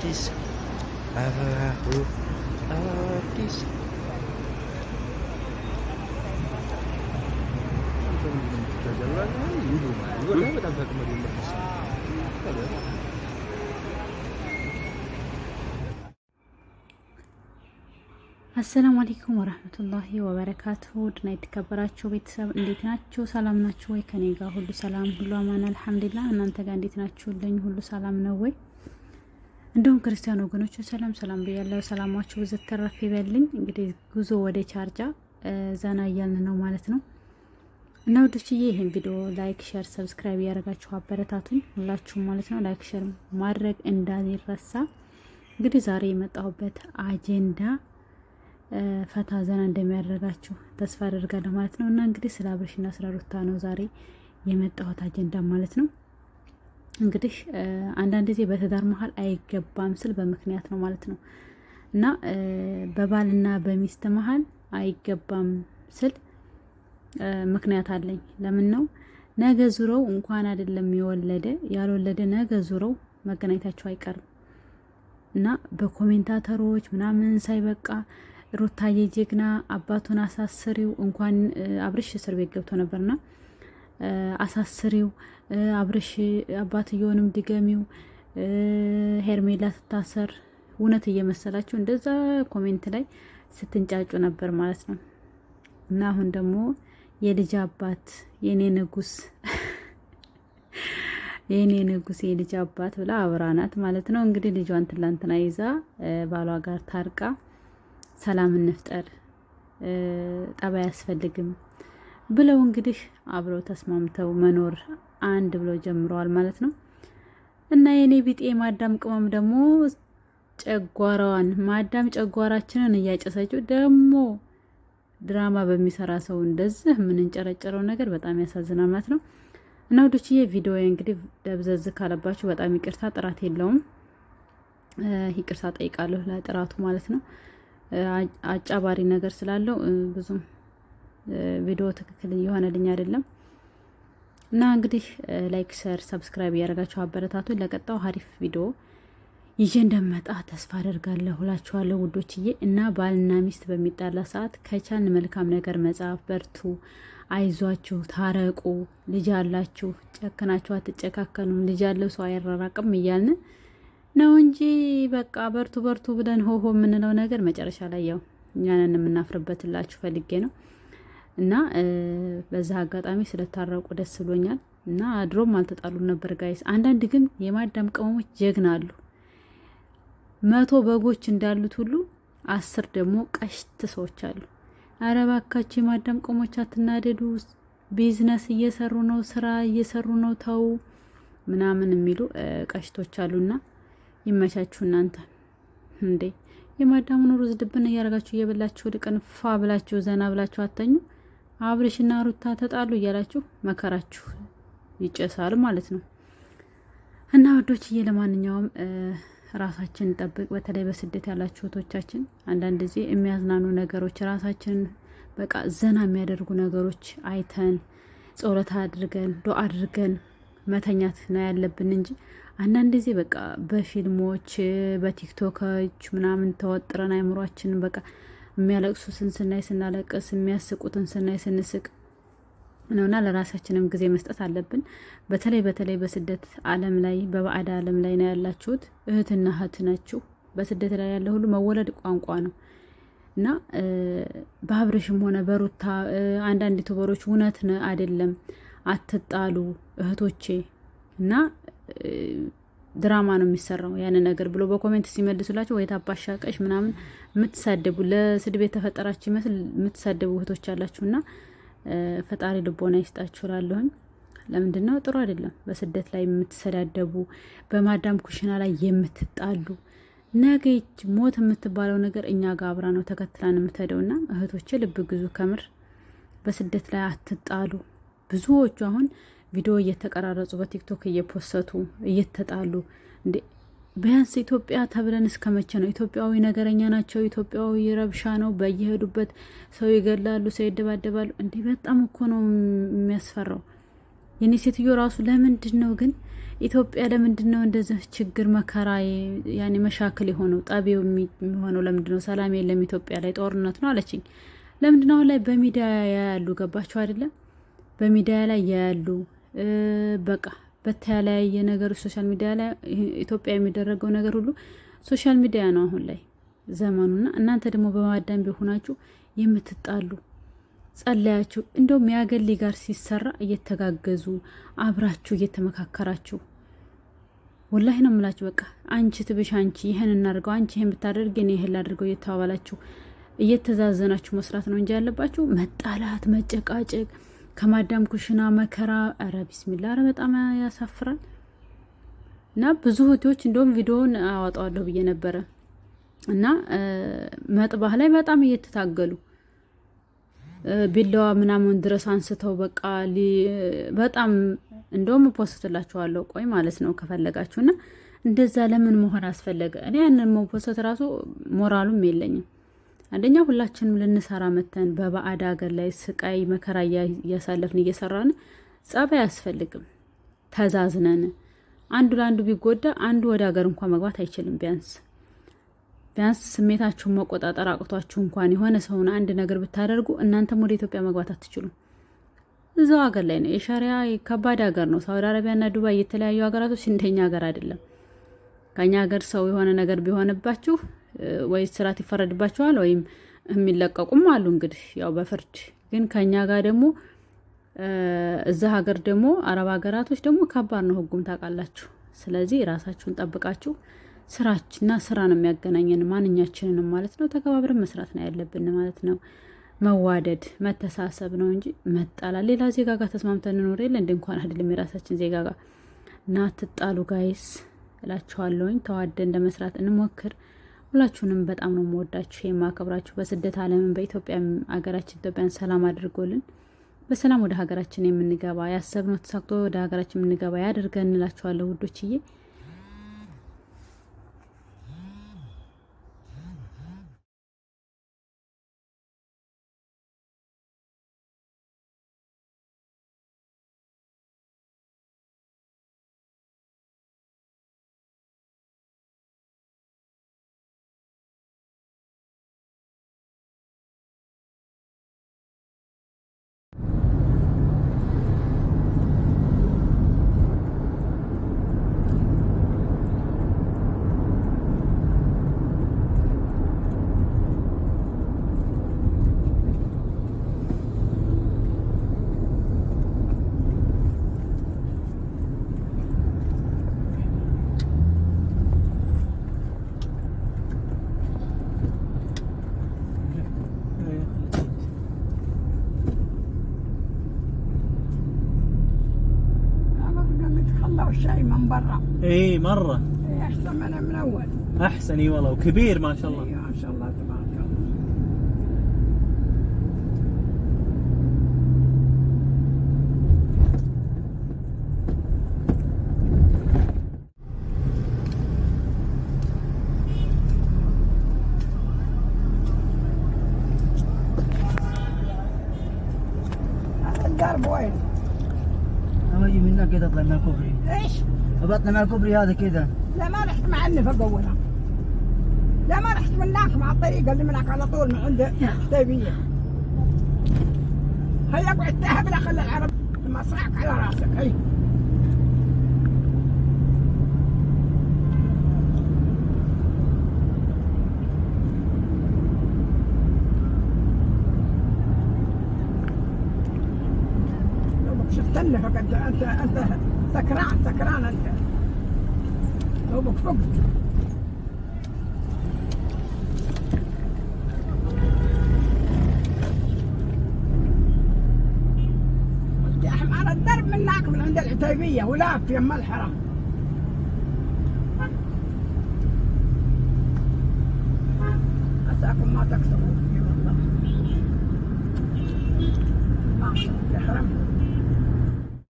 አዲስ አበባ አዲስ አሰላሙ አለይኩም ወራህመቱላሂ ወበረካቱሁ። ድና የተከበራችሁ ቤተሰብ እንዴት ናችሁ? ሰላም ናችሁ ወይ? ከኔ ጋር ሁሉ ሰላም፣ ሁሉ አማን አልሐምዱሊላህ። እናንተ ጋር እንዴት ናችሁልኝ? ሁሉ ሰላም ነው ወይ? እንደውም ክርስቲያን ወገኖች ሰላም ሰላም ብያለሁ። ሰላማችሁ ብዙ ተረፍ ይበልኝ። እንግዲህ ጉዞ ወደ ቻርጃ ዘና እያልን ነው ማለት ነው። እና ወዶችዬ ይሄን ቪዲዮ ላይክ፣ ሼር፣ ሰብስክራይብ ያደርጋችሁ አበረታቱኝ ሁላችሁም ማለት ነው። ላይክ ሼር ማድረግ እንዳይረሳ። እንግዲህ ዛሬ የመጣሁበት አጀንዳ ፈታ ዘና እንደሚያደርጋችሁ ተስፋ አደርጋለሁ ማለት ነው። እና እንግዲህ ስለ አብርሽና ስለ ሩታ ነው ዛሬ የመጣሁት አጀንዳ ማለት ነው። እንግዲህ አንዳንድ ጊዜ በትዳር መሀል አይገባም ስል በምክንያት ነው ማለት ነው። እና በባልና በሚስት መሀል አይገባም ስል ምክንያት አለኝ። ለምን ነው? ነገ ዙረው እንኳን አይደለም የወለደ ያልወለደ ነገ ዙረው መገናኘታቸው አይቀርም። እና በኮሜንታተሮች ምናምን ሳይበቃ ሩታዬ ጀግና አባቱን አሳስሪው፣ እንኳን አብርሽ እስር ቤት ገብቶ ነበርና አሳስሪው፣ አብርሽ አባትየውንም ድገሚው፣ ሄርሜላ ትታሰር፣ እውነት እየመሰላችሁ እንደዛ ኮሜንት ላይ ስትንጫጩ ነበር ማለት ነው። እና አሁን ደግሞ የልጅ አባት የኔ ንጉስ የኔ ንጉስ የልጅ አባት ብላ አብራናት ማለት ነው። እንግዲህ ልጇን ትላንትና ይዛ ባሏ ጋር ታርቃ ሰላም እንፍጠር ጠባይ አያስፈልግም ብለው እንግዲህ አብረው ተስማምተው መኖር አንድ ብለው ጀምረዋል ማለት ነው። እና የኔ ቢጤ ማዳም ቅመም ደግሞ ማዳም ጨጓራችንን እያጨሰችው ደግሞ ድራማ በሚሰራ ሰው እንደዚህ የምንጨረጨረው ነገር በጣም ያሳዝናል ማለት ነው። እና ወዶችዬ ቪዲዮ እንግዲህ ደብዘዝ ካለባችሁ በጣም ይቅርታ፣ ጥራት የለውም። ይቅርታ ጠይቃለሁ ለጥራቱ ማለት ነው። አጫባሪ ነገር ስላለው ብዙም ቪዲዮ ትክክል እየሆነልኝ አይደለም። እና እንግዲህ ላይክ፣ ሸር፣ ሰብስክራይብ እያደረጋችሁ አበረታቱ። ለቀጣው ሀሪፍ ቪዲዮ ይዤ እንደመጣ ተስፋ አደርጋለሁ እላችኋለሁ ውዶችዬ። እና ባልና ሚስት በሚጣላ ሰዓት ከቻልን መልካም ነገር መጻፍ፣ በርቱ፣ አይዟችሁ፣ ታረቁ፣ ልጅ አላችሁ፣ ጨክናችሁ አትጨካከኑም፣ ልጅ ያለው ሰው አይራራቅም እያልን ነው እንጂ በቃ በርቱ በርቱ ብለን ሆሆ የምንለው ነገር መጨረሻ ላይ ያው እኛንን የምናፍርበትላችሁ ፈልጌ ነው። እና በዛ አጋጣሚ ስለታረቁ ደስ ብሎኛል። እና ድሮም አልተጣሉም ነበር ጋይስ። አንዳንድ ግን የማዳም ቅመሞች ጀግና አሉ። 100 በጎች እንዳሉት ሁሉ 10 ደግሞ ቀሽት ሰዎች አሉ። አረ እባካችሁ የማዳም ቅመሞች አትናደዱ፣ ቢዝነስ እየሰሩ ነው፣ ስራ እየሰሩ ነው፣ ተው ምናምን የሚሉ ቀሽቶች አሉና ይመቻችሁ እናንተ። እንዴ የማዳሙን ሩዝ ድብን እያደረጋችሁ እየበላችሁ ልቀን ፋ ብላችሁ ዘና ብላችሁ አተኙ። አብርሽና ሩታ ተጣሉ እያላችሁ መከራችሁ ይጨሳል ማለት ነው። እና ወዶችዬ ለማንኛውም ራሳችንን ጠብቅ። በተለይ በስደት ያላችሁ እህቶቻችን አንዳንድ ጊዜ የሚያዝናኑ ነገሮች ራሳችንን በቃ ዘና የሚያደርጉ ነገሮች አይተን ጸሎት አድርገን ዱአ አድርገን መተኛት ነው ያለብን እንጂ አንዳንድ ጊዜ በቃ በፊልሞች በቲክቶኮች ምናምን ተወጥረን አይምሯችንን በቃ የሚያለቅሱትን ስናይ ስናለቅስ፣ የሚያስቁትን ስናይ ስንስቅ ነውና ለራሳችንም ጊዜ መስጠት አለብን። በተለይ በስደት ዓለም ላይ በባዕድ ዓለም ላይ ነው ያላችሁት እህትና እህት ናችሁ። በስደት ላይ ያለ ሁሉ መወለድ ቋንቋ ነው እና በአብርሽም ሆነ በሩታ አንዳንድ ዩቱበሮች እውነት አይደለም አትጣሉ እህቶቼ እና ድራማ ነው የሚሰራው ያንን ነገር ብሎ በኮሜንት ሲመልሱላችሁ ወይ ታባሻቀሽ ምናምን የምትሳደቡ ለስድብ የተፈጠራችሁ ይመስል የምትሳደቡ እህቶች አላችሁና ፈጣሪ ልቦና ይስጣችሁ እላለሁኝ። ለምንድን ነው ጥሩ አይደለም። በስደት ላይ የምትሰዳደቡ በማዳም ኩሽና ላይ የምትጣሉ ነገ ሞት የምትባለው ነገር እኛ ጋር አብራ ነው ተከትላን የምትሄደውና እህቶቼ ልብ ግዙ። ከምር በስደት ላይ አትጣሉ። ብዙዎቹ አሁን ቪዲዮ እየተቀራረጹ በቲክቶክ እየፖሰቱ እየተጣሉ እንዴ ቢያንስ ኢትዮጵያ ተብለን እስከ መቼ ነው? ኢትዮጵያዊ ነገረኛ ናቸው፣ ኢትዮጵያዊ ረብሻ ነው፣ በየሄዱበት ሰው ይገላሉ፣ ሰው ይደባደባሉ። እንዴ በጣም እኮ ነው የሚያስፈራው። የኔ ሴትዮ ራሱ ለምንድን ነው ግን ኢትዮጵያ ለምንድን ነው እንደዚህ ችግር መከራ ያኔ መሻክል የሆነው ጣቢው የሚሆነው ለምንድን ነው ሰላም የለም ኢትዮጵያ ላይ ጦርነት ነው አለችኝ። ለምንድን ነው አሁን ላይ በሚዲያ ያሉ ገባችሁ አይደለም? በሚዲያ ላይ ያሉ በቃ በተለያየ ነገር ሶሻል ሚዲያ ላይ ኢትዮጵያ የሚደረገው ነገር ሁሉ ሶሻል ሚዲያ ነው አሁን ላይ ዘመኑና እናንተ ደግሞ በማዳም ቢሆናችሁ የምትጣሉ ጸለያችሁ እንደውም ያገሊ ጋር ሲሰራ እየተጋገዙ አብራችሁ እየተመካከራችሁ ወላሂ ነው የምላችሁ። በቃ አንቺ ትብሽ አንቺ ይሄን እናድርገው አንቺ ይሄን ብታደርግ እኔ ይሄን ላድርገው እየተባባላችሁ እየተዛዘናችሁ መስራት ነው እንጂ ያለባችሁ መጣላት፣ መጨቃጨቅ፣ ከማዳም ኩሽና መከራ። አረ ቢስሚላ፣ አረ በጣም ያሳፍራል። እና ብዙ እህቶች እንደውም ቪዲዮውን አወጣዋለሁ ብዬ ነበረ እና መጥባህ ላይ በጣም እየተታገሉ ቢላዋ ምናምን ድረስ አንስተው በቃ በጣም እንደውም ፖስትላችኋለሁ ቆይ ማለት ነው ከፈለጋችሁና እንደዛ ለምን መሆን አስፈለገ? እኔ ያንን መፖስት ራሱ ሞራሉም የለኝም። አንደኛ ሁላችንም ልንሰራ መተን በባዕድ ሀገር ላይ ስቃይ መከራ እያሳለፍን እየሰራን ጸብ አያስፈልግም። ተዛዝነን አንዱ ለአንዱ ቢጎዳ አንዱ ወደ ሀገር እንኳን መግባት አይችልም። ቢያንስ ስሜታችሁን መቆጣጠር አቅቷችሁ እንኳን የሆነ ሰውን አንድ ነገር ብታደርጉ እናንተም ወደ ኢትዮጵያ መግባት አትችሉም። እዛው ሀገር ላይ ነው። የሸሪያ ከባድ ሀገር ነው። ሳውዲ አረቢያና ዱባይ የተለያዩ ሀገራቶች እንደኛ ሀገር አይደለም። ከኛ ሀገር ሰው የሆነ ነገር ቢሆንባችሁ ወይ ስራት ይፈረድባችኋል ወይም የሚለቀቁም አሉ። እንግዲህ ያው በፍርድ ግን ከኛ ጋር ደግሞ እዛ ሀገር ደግሞ አረብ ሀገራቶች ደግሞ ከባድ ነው ህጉም ታውቃላችሁ። ስለዚህ ራሳችሁን ጠብቃችሁ ስራችንና ስራ ነው የሚያገናኘን ማንኛችንንም ማለት ነው። ተከባብረን መስራት ነው ያለብን ማለት ነው። መዋደድ መተሳሰብ ነው እንጂ መጣላ ሌላ ዜጋ ጋር ተስማምተን እንኖር የለ እንደ እንኳን አይደለም የራሳችን ዜጋ ጋር እና ትጣሉ ጋይስ እላችኋለሁኝ። ተዋደን ለመስራት እንሞክር። ሁላችሁንም በጣም ነው የምወዳችሁ የማከብራችሁ። በስደት ዓለምን በኢትዮጵያ ሀገራችን ኢትዮጵያን ሰላም አድርጎልን በሰላም ወደ ሀገራችን የምንገባ ያሰብነው ተሳክቶ ወደ ሀገራችን የምንገባ ያድርገን እንላችኋለሁ ውዶችዬ። الشاي من برا. اي مره. اي احسن من اول. احسن اي والله وكبير ما شاء الله. اي ما شاء الله تبارك الله. هذا الدرب وين؟ اجي من هناك كده اطلع من الكوبري. ايش؟ بطلع من الكوبري هذا كده. لا ما رحت مع النفق اولا. لا ما رحت من هناك مع الطريقه اللي من هناك على طول من عند حديبيه. هيا اقعد تهب لا خلي العرب لما صعق على راسك هي. شفت النفق انت سكران انت. دوبك فقت. يا حمار الدرب من هناك من عند العتيبيه ولاف في يم الحرم. عساكم ما تكسروا والله. ما يحرمكم.